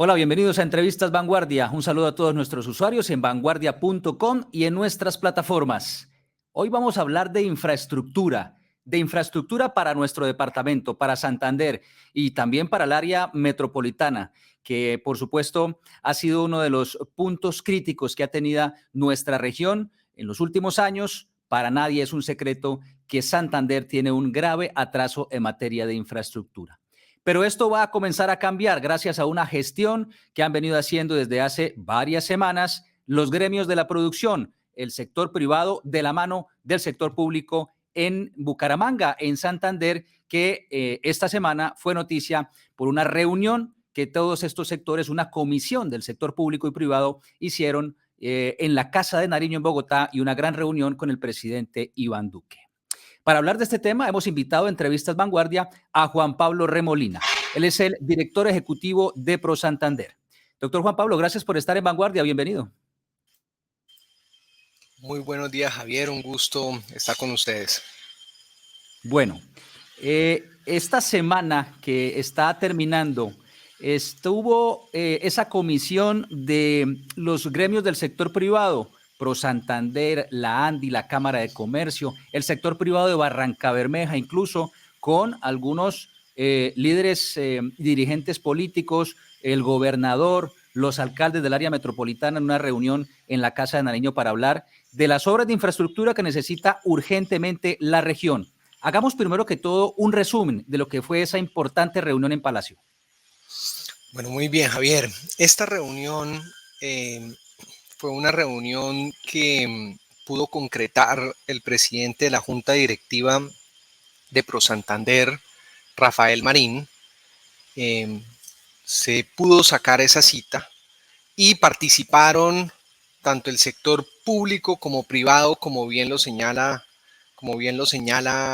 Hola, bienvenidos a Entrevistas Vanguardia. Un saludo a todos nuestros usuarios en vanguardia.com y en nuestras plataformas. Hoy vamos a hablar de infraestructura para nuestro departamento, para Santander y también para el área metropolitana, que por supuesto ha sido uno de los puntos críticos que ha tenido nuestra región en los últimos años. Para nadie es un secreto que Santander tiene un grave atraso en materia de infraestructura. Pero esto va a comenzar a cambiar gracias a una gestión que han venido haciendo desde hace varias semanas los gremios de la producción, el sector privado de la mano del sector público en Bucaramanga, en Santander, que esta semana fue noticia por una reunión que todos estos sectores, una comisión del sector público y privado hicieron en la Casa de Nariño en Bogotá y una gran reunión con el presidente Iván Duque. Para hablar de este tema, hemos invitado a Entrevistas Vanguardia a Juan Pablo Remolina. Él es el director ejecutivo de ProSantander. Doctor Juan Pablo, gracias por estar en Vanguardia. Bienvenido. Muy buenos días, Javier. Un gusto estar con ustedes. Bueno, esta semana que está terminando, estuvo esa comisión de los gremios del sector privado, ProSantander, la ANDI, la Cámara de Comercio, el sector privado de Barrancabermeja, incluso con algunos líderes dirigentes políticos, el gobernador, los alcaldes del área metropolitana en una reunión en la Casa de Nariño para hablar de las obras de infraestructura que necesita urgentemente la región. Hagamos primero que todo un resumen de lo que fue esa importante reunión en Palacio. Bueno, muy bien, Javier. Esta reunión fue una reunión que pudo concretar el presidente de la Junta Directiva de ProSantander, Rafael Marín. Se pudo sacar esa cita y participaron tanto el sector público como privado, como bien lo señala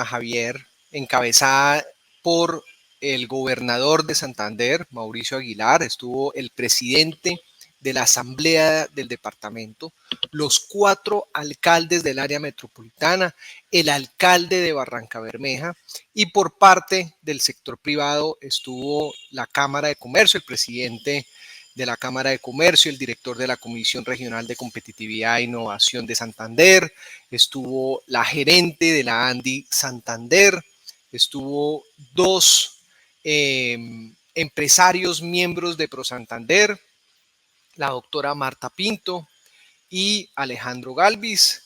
Javier, encabezada por el gobernador de Santander, Mauricio Aguilar, estuvo el presidente de la asamblea del departamento, los 4 alcaldes del área metropolitana, el alcalde de Barrancabermeja, y por parte del sector privado estuvo la Cámara de Comercio, el presidente de la Cámara de Comercio, el director de la Comisión Regional de Competitividad e Innovación de Santander, estuvo la gerente de la ANDI Santander, estuvo 2 empresarios miembros de ProSantander, la doctora Marta Pinto y Alejandro Galvis.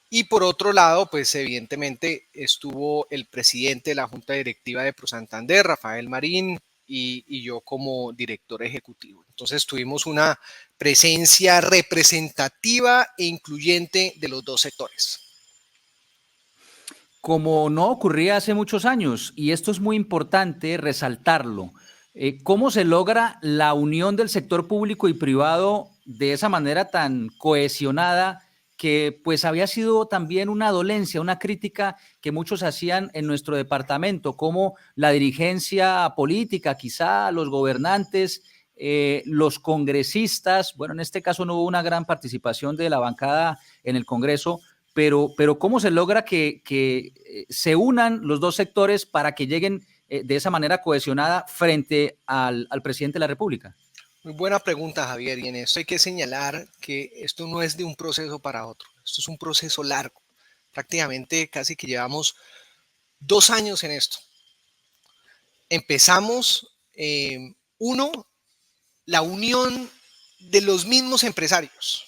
Y por otro lado, pues evidentemente estuvo el presidente de la Junta Directiva de ProSantander, Rafael Marín, y yo como director ejecutivo. Entonces tuvimos una presencia representativa e incluyente de los dos sectores. Como no ocurría hace muchos años, y esto es muy importante resaltarlo, ¿cómo se logra la unión del sector público y privado de esa manera tan cohesionada que pues había sido también una dolencia, una crítica que muchos hacían en nuestro departamento, como la dirigencia política, quizá los gobernantes, los congresistas, bueno, en este caso no hubo una gran participación de la bancada en el Congreso, pero ¿cómo se logra que se unan los dos sectores para que lleguen de esa manera cohesionada frente al presidente de la República? Muy buena pregunta, Javier, y en esto hay que señalar que esto no es de un proceso para otro, esto es un proceso largo. Prácticamente casi que llevamos 2 años en esto. Empezamos, la unión de los mismos empresarios,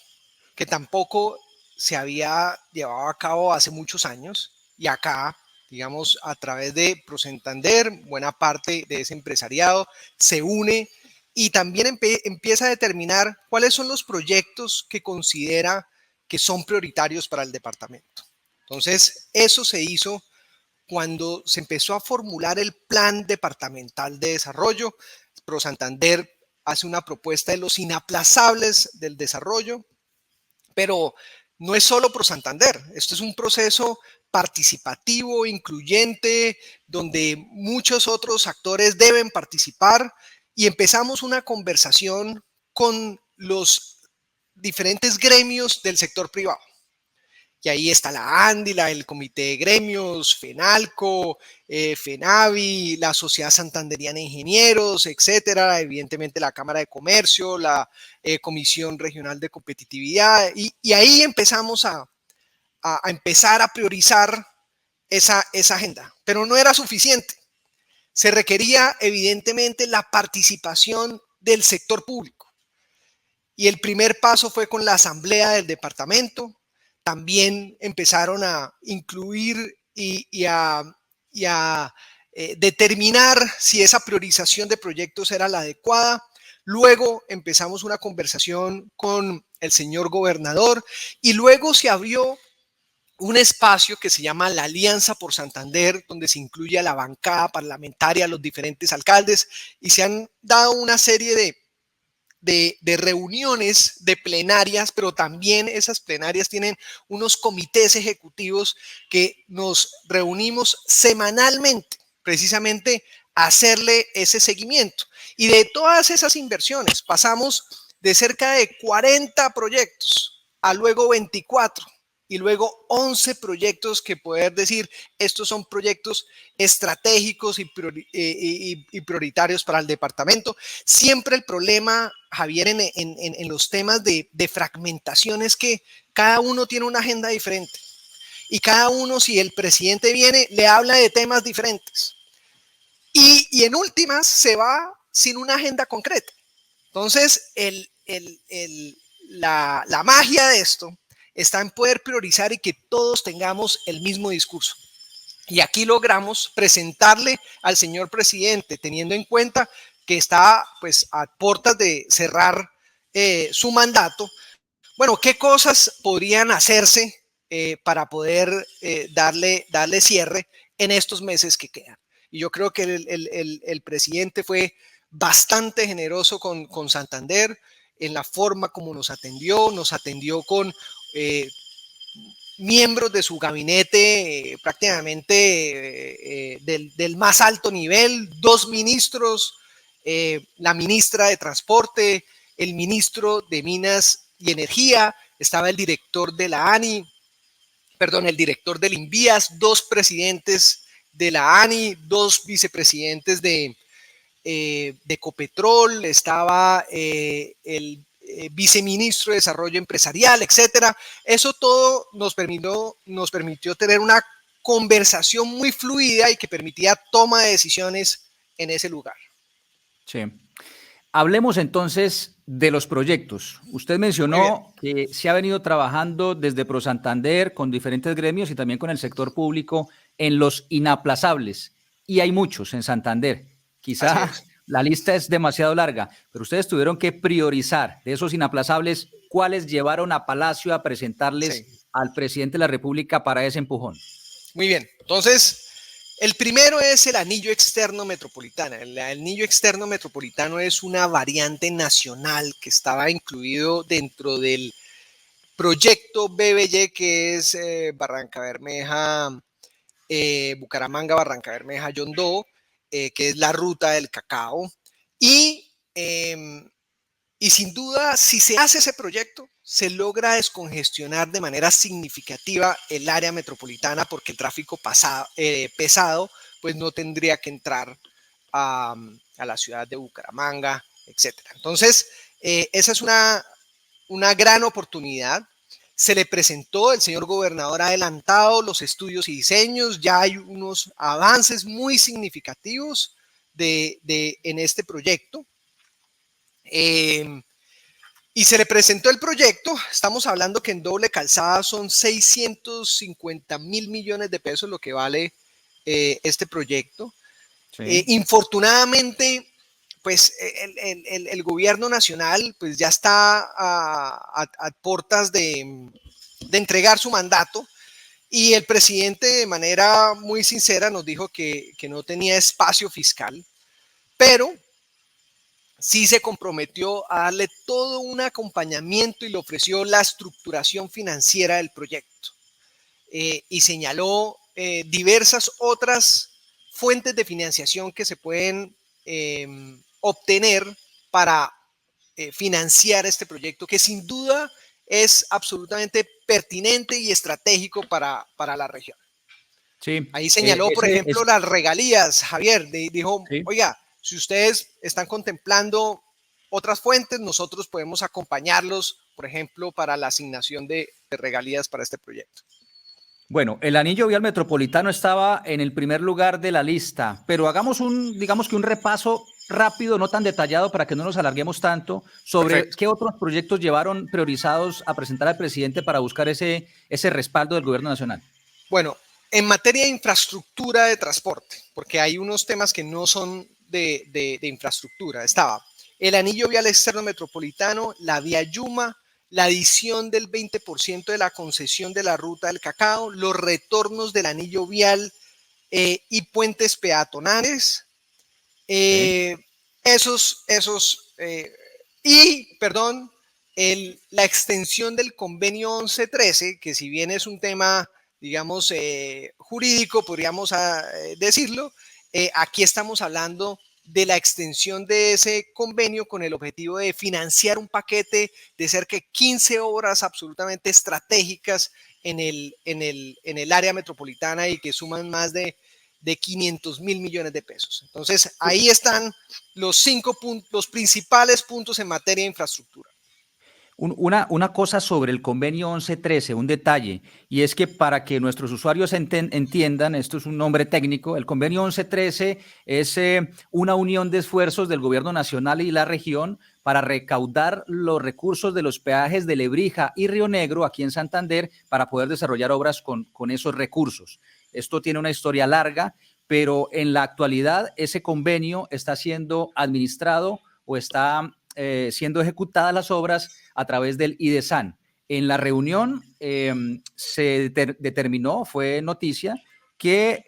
que tampoco se había llevado a cabo hace muchos años, y acá, digamos, a través de ProSantander, buena parte de ese empresariado se une y también empieza a determinar cuáles son los proyectos que considera que son prioritarios para el departamento. Entonces, eso se hizo cuando se empezó a formular el plan departamental de desarrollo. ProSantander hace una propuesta de los inaplazables del desarrollo, pero no es solo ProSantander, esto es un proceso participativo, incluyente, donde muchos otros actores deben participar, y empezamos una conversación con los diferentes gremios del sector privado. y ahí está la ANDI, el Comité de Gremios, FENALCO, FENAVI, la Sociedad Santanderiana de Ingenieros, etcétera, evidentemente la Cámara de Comercio, la Comisión Regional de Competitividad, y ahí empezamos a empezar a priorizar esa agenda, pero no era suficiente. Se requería evidentemente la participación del sector público. Y el primer paso fue con la asamblea del departamento. También empezaron a incluir y a determinar si esa priorización de proyectos era la adecuada. Luego empezamos una conversación con el señor gobernador y luego se abrió un espacio que se llama la Alianza por Santander, donde se incluye a la bancada parlamentaria, a los diferentes alcaldes, y se han dado una serie de reuniones, de plenarias, pero también esas plenarias tienen unos comités ejecutivos que nos reunimos semanalmente, precisamente a hacerle ese seguimiento. Y de todas esas inversiones pasamos de cerca de 40 proyectos a luego 24 y luego 11 proyectos que poder decir, estos son proyectos estratégicos y prioritarios para el departamento. Siempre el problema, Javier, en los temas de fragmentación es que cada uno tiene una agenda diferente y cada uno, si el presidente viene, le habla de temas diferentes y en últimas se va sin una agenda concreta. Entonces, la magia de esto está en poder priorizar y que todos tengamos el mismo discurso. Y aquí logramos presentarle al señor presidente, teniendo en cuenta que está pues a puertas de cerrar su mandato. Bueno, ¿qué cosas podrían hacerse para poder darle cierre en estos meses que quedan? Y yo creo que el presidente fue bastante generoso con Santander en la forma como nos atendió con miembros de su gabinete prácticamente del más alto nivel, 2 ministros, la ministra de Transporte, el ministro de Minas y Energía, estaba el director de la ANI, perdón, el director del INVIAS, 2 presidentes de la ANI, 2 vicepresidentes de Ecopetrol, estaba el viceministro de Desarrollo Empresarial, etcétera. Eso todo nos permitió tener una conversación muy fluida y que permitía toma de decisiones en ese lugar. Sí. Hablemos entonces de los proyectos. Usted mencionó que se ha venido trabajando desde ProSantander con diferentes gremios y también con el sector público en los inaplazables. Y hay muchos en Santander. Quizá la lista es demasiado larga, pero ustedes tuvieron que priorizar de esos inaplazables cuáles llevaron a Palacio a presentarles al presidente de la República para ese empujón. Muy bien. Entonces, el primero es el anillo externo metropolitano. El anillo externo metropolitano es una variante nacional que estaba incluido dentro del proyecto BBY, que es Barranca Bermeja, Bucaramanga, Barranca Bermeja, Yondó, que es la ruta del cacao. Y sin duda, si se hace ese proyecto, se logra descongestionar de manera significativa el área metropolitana porque el tráfico pesado pues no tendría que entrar a la ciudad de Bucaramanga, etcétera. Entonces, esa es una gran oportunidad. Se le presentó, el señor gobernador ha adelantado los estudios y diseños, ya hay unos avances muy significativos en este proyecto. Y se le presentó el proyecto. Estamos hablando que en doble calzada son 650.000 millones de pesos lo que vale este proyecto. Sí. Infortunadamente, pues el gobierno nacional pues ya está a puertas de entregar su mandato y el presidente de manera muy sincera nos dijo que no tenía espacio fiscal, pero sí se comprometió a darle todo un acompañamiento y le ofreció la estructuración financiera del proyecto. Y señaló diversas otras fuentes de financiación que se pueden obtener para financiar este proyecto, que sin duda es absolutamente pertinente y estratégico para la región. Sí, Ahí señaló, por ejemplo, las regalías, Javier, dijo, sí. oiga, si ustedes están contemplando otras fuentes, nosotros podemos acompañarlos, por ejemplo, para la asignación de regalías para este proyecto. Bueno, el anillo vial metropolitano estaba en el primer lugar de la lista, pero hagamos digamos que un repaso rápido, no tan detallado para que no nos alarguemos tanto, sobre Perfecto. qué otros proyectos llevaron priorizados a presentar al presidente para buscar ese respaldo del gobierno nacional. Bueno, en materia de infraestructura de transporte, porque hay unos temas que no son de infraestructura, estaba el anillo vial externo metropolitano, la vía Yuma, la adición del 20% de la concesión de la ruta del cacao, los retornos del anillo vial y puentes peatonales, Sí. perdón, la extensión del convenio 1113, que si bien es un tema, digamos, jurídico, podríamos decirlo, aquí estamos hablando de la extensión de ese convenio con el objetivo de financiar un paquete de cerca de 15 obras absolutamente estratégicas en el área metropolitana y que suman más de 500.000 millones de pesos. Entonces, ahí están los principales puntos en materia de infraestructura. Una cosa sobre el convenio 1113, un detalle, y es que para que nuestros usuarios entiendan, esto es un nombre técnico, el convenio 1113 es una unión de esfuerzos del gobierno nacional y la región para recaudar los recursos de los peajes de Lebrija y Río Negro aquí en Santander para poder desarrollar obras con esos recursos. Esto tiene una historia larga, pero en la actualidad ese convenio está siendo administrado o está siendo ejecutadas las obras a través del IDESAN. En la reunión se determinó, fue noticia, que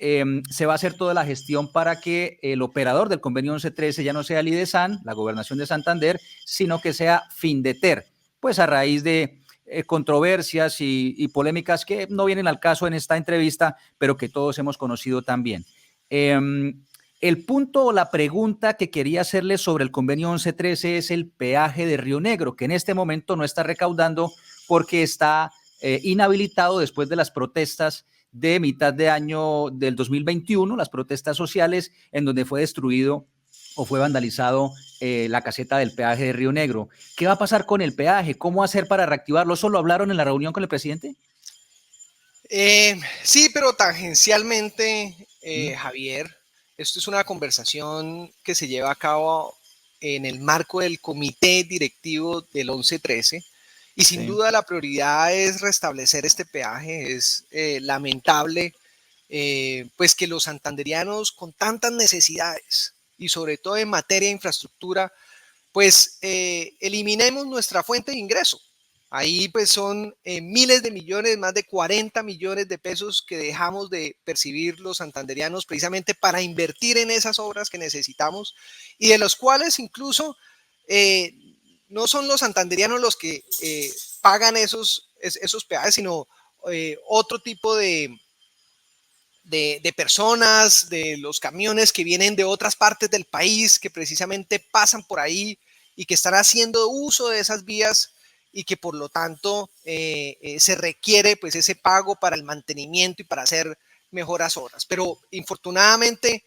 se va a hacer toda la gestión para que el operador del convenio 1113 ya no sea el IDESAN, la Gobernación de Santander, sino que sea Findeter, pues a raíz de controversias y polémicas que no vienen al caso en esta entrevista, pero que todos hemos conocido también. El punto o la pregunta que quería hacerle sobre el convenio 1113 es el peaje de Río Negro, que en este momento no está recaudando porque está inhabilitado después de las protestas de mitad de año del 2021, las protestas sociales en donde fue destruido o fue vandalizado la caseta del peaje de Río Negro. ¿Qué va a pasar con el peaje? ¿Cómo hacer para reactivarlo? ¿Solo hablaron en la reunión con el presidente? Sí, pero tangencialmente, Javier, esto es una conversación que se lleva a cabo en el marco del comité directivo del 1113 y sin Sí. duda la prioridad es restablecer este peaje. Es lamentable pues que los santanderianos con tantas necesidades y sobre todo en materia de infraestructura, pues eliminemos nuestra fuente de ingreso. Ahí pues son miles de millones, más de 40 millones de pesos que dejamos de percibir los santanderianos precisamente para invertir en esas obras que necesitamos y de los cuales incluso no son los santanderianos los que pagan esos peajes, sino otro tipo de personas, de los camiones que vienen de otras partes del país, que precisamente pasan por ahí y que están haciendo uso de esas vías y que por lo tanto se requiere pues ese pago para el mantenimiento y para hacer mejoras obras. Pero infortunadamente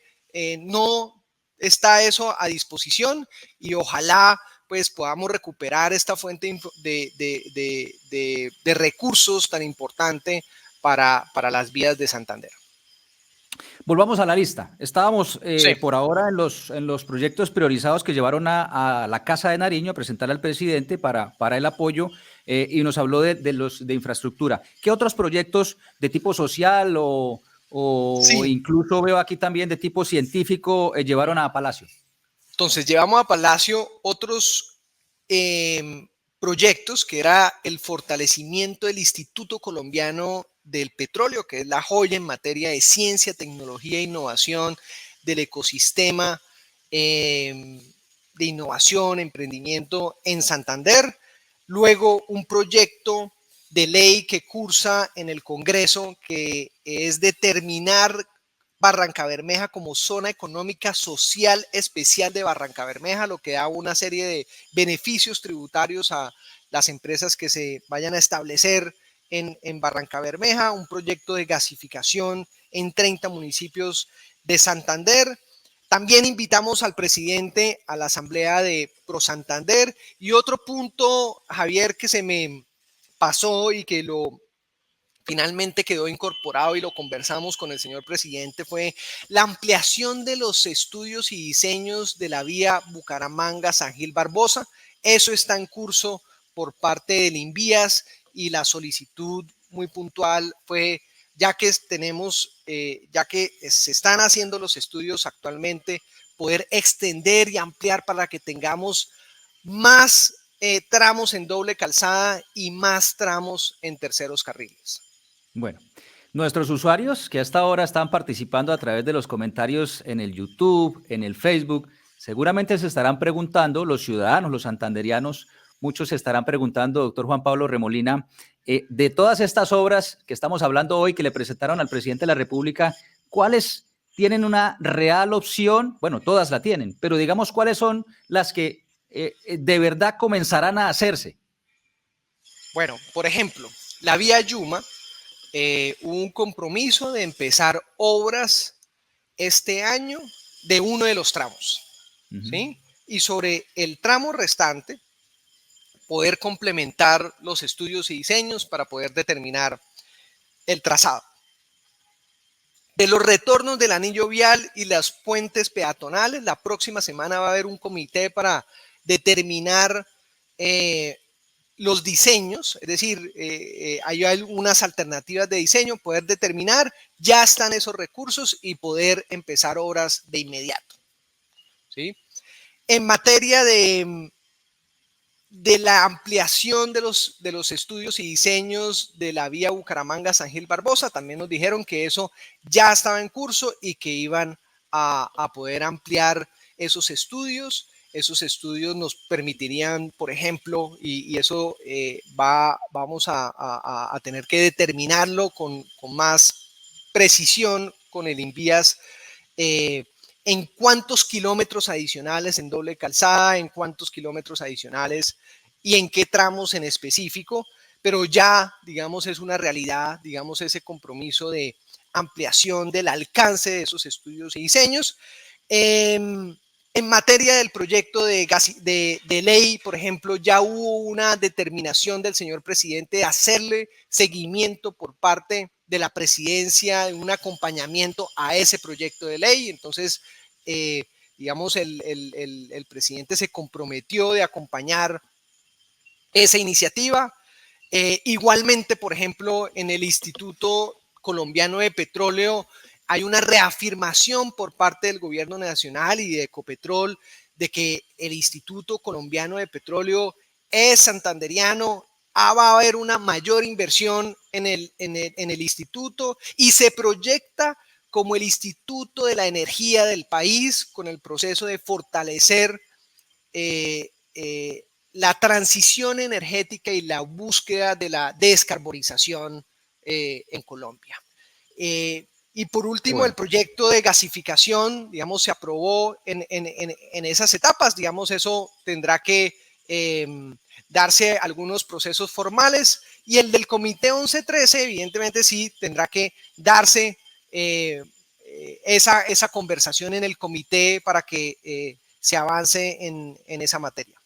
no está eso a disposición y ojalá pues podamos recuperar esta fuente de recursos tan importante para las vías de Santander. Volvamos a la lista. Estábamos Sí. por ahora en los proyectos priorizados que llevaron a la Casa de Nariño a presentar al presidente para el apoyo y nos habló de infraestructura. ¿Qué otros proyectos de tipo social o Sí, incluso veo aquí también de tipo científico llevaron a Palacio? entonces llevamos a Palacio otros proyectos que era el fortalecimiento del Instituto Colombiano del Petróleo, que es la joya en materia de ciencia, tecnología e innovación del ecosistema de innovación, emprendimiento en Santander. Luego un proyecto de ley que cursa en el Congreso que es determinar Barrancabermeja como zona económica social especial de Barrancabermeja, lo que da una serie de beneficios tributarios a las empresas que se vayan a establecer en Barranca Bermeja, un proyecto de gasificación en 30 municipios de Santander. También invitamos al presidente a la asamblea de Pro Santander. Y otro punto, Javier, que se me pasó y que finalmente quedó incorporado y lo conversamos con el señor presidente, fue la ampliación de los estudios y diseños de la vía Bucaramanga-San Gil Barbosa. Eso está en curso por parte del INVIAS y la solicitud muy puntual fue, ya que se están haciendo los estudios actualmente, poder extender y ampliar para que tengamos más tramos en doble calzada y más tramos en terceros carriles. Bueno, nuestros usuarios que hasta ahora están participando a través de los comentarios en el YouTube, en el Facebook, seguramente se estarán preguntando, los ciudadanos, los santanderianos, muchos se estarán preguntando, doctor Juan Pablo Remolina, de todas estas obras que estamos hablando hoy, que le presentaron al presidente de la República, ¿cuáles tienen una real opción? Bueno, todas la tienen, pero digamos cuáles son las que de verdad comenzarán a hacerse. Bueno, por ejemplo, la vía Yuma, un compromiso de empezar obras este año de uno de los tramos, ¿sí? Y sobre el tramo restante, poder complementar los estudios y diseños para poder determinar el trazado. De los retornos del anillo vial y las puentes peatonales, la próxima semana va a haber un comité para determinar los diseños, es decir, hay algunas alternativas de diseño, poder determinar, ya están esos recursos y poder empezar obras de inmediato, ¿sí? En materia de la ampliación de los estudios y diseños de la vía Bucaramanga-San Gil Barbosa, también nos dijeron que eso ya estaba en curso y que iban a poder ampliar esos estudios. Esos estudios nos permitirían, por ejemplo, y eso vamos a tener que determinarlo con más precisión con el INVIAS, en cuántos kilómetros adicionales en doble calzada, en cuántos kilómetros adicionales y en qué tramos en específico, pero ya, digamos, es una realidad, digamos, ese compromiso de ampliación del alcance de esos estudios y diseños. En materia del proyecto de ley, por ejemplo, ya hubo una determinación del señor presidente de hacerle seguimiento por parte de la presidencia, un acompañamiento a ese proyecto de ley. Entonces, digamos, el presidente se comprometió de acompañar esa iniciativa. Igualmente, por ejemplo, en el Instituto Colombiano de Petróleo hay una reafirmación por parte del gobierno nacional y de Ecopetrol de que el Instituto Colombiano de Petróleo es santanderiano. Va a haber una mayor inversión en el instituto y se proyecta como el instituto de la energía del país, con el proceso de fortalecer la transición energética y la búsqueda de la descarbonización en Colombia. Y por último, el proyecto de gasificación, digamos, se aprobó en esas etapas. Digamos, eso tendrá que darse algunos procesos formales, y el del comité 1113, evidentemente sí tendrá que darse esa conversación en el comité para que se avance en esa materia.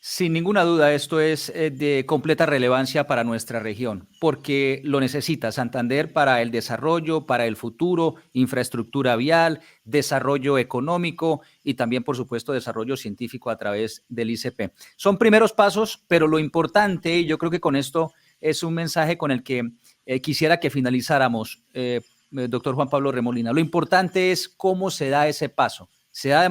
Sin ninguna duda, esto es de completa relevancia para nuestra región, porque lo necesita Santander para el desarrollo, para el futuro, infraestructura vial, desarrollo económico y también, por supuesto, desarrollo científico a través del ICP. Son primeros pasos, pero lo importante, y yo creo que con esto es un mensaje con el que quisiera que finalizáramos, doctor Juan Pablo Remolina, lo importante es cómo se da ese paso. Se da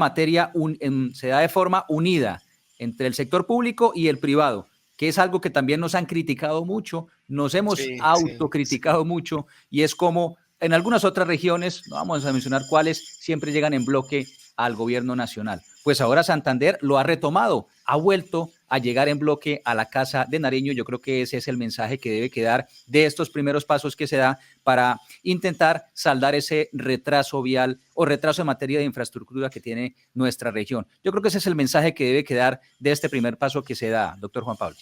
se da de forma unida entre el sector público y el privado, que es algo que también nos han criticado mucho, nos hemos autocriticado mucho, y es como en algunas otras regiones, no vamos a mencionar cuáles, siempre llegan en bloque al gobierno nacional. Pues ahora Santander lo ha retomado, ha vuelto a llegar en bloque a la Casa de Nariño. Yo creo que ese es el mensaje que debe quedar de estos primeros pasos que se da para intentar saldar ese retraso vial o retraso en materia de infraestructura que tiene nuestra región. Yo creo que ese es el mensaje que debe quedar de este primer paso que se da, doctor Juan Pablo.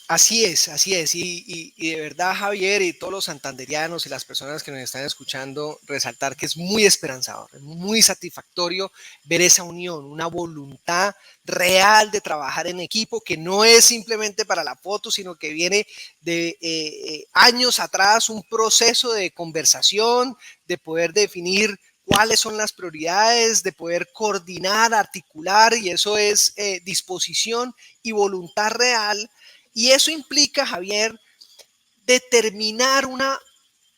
Así es, así es. Y de verdad, Javier, y todos los santanderianos y las personas que nos están escuchando, resaltar que es muy esperanzador, es muy satisfactorio ver esa unión, una voluntad real de trabajar en equipo, que no es simplemente para la foto, sino que viene de años atrás, un proceso de conversación, de poder definir cuáles son las prioridades, de poder coordinar, articular, y eso es disposición y voluntad real. Y eso implica, Javier, determinar una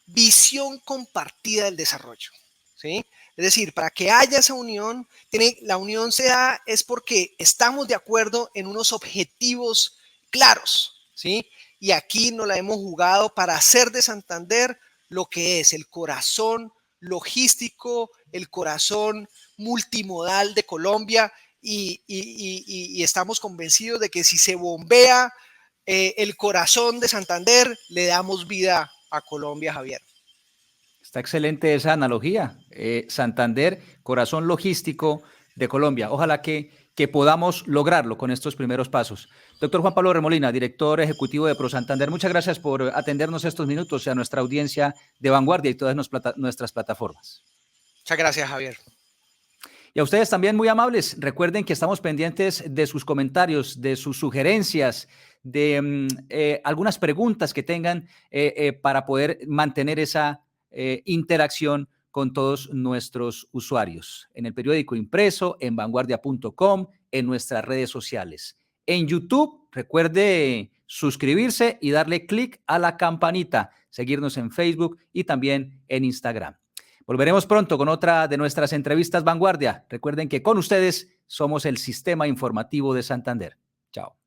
visión compartida del desarrollo, ¿sí? Es decir, para que haya esa unión, la unión se da es porque estamos de acuerdo en unos objetivos claros, ¿sí? Y aquí nos la hemos jugado para hacer de Santander lo que es el corazón logístico, el corazón multimodal de Colombia, y estamos convencidos de que si se bombea el corazón de Santander, le damos vida a Colombia, Javier. Está excelente esa analogía. Santander, corazón logístico de Colombia. Ojalá que podamos lograrlo con estos primeros pasos. Doctor Juan Pablo Remolina, director ejecutivo de ProSantander, muchas gracias por atendernos estos minutos a nuestra audiencia de Vanguardia y todas nuestras plataformas. Muchas gracias, Javier. Y a ustedes también muy amables. Recuerden que estamos pendientes de sus comentarios, de sus sugerencias, de algunas preguntas que tengan para poder mantener esa interacción con todos nuestros usuarios. En el periódico impreso, en vanguardia.com, en nuestras redes sociales. En YouTube, recuerde suscribirse y darle clic a la campanita, seguirnos en Facebook y también en Instagram. Volveremos pronto con otra de nuestras entrevistas Vanguardia. Recuerden que con ustedes somos el Sistema Informativo de Santander. Chao.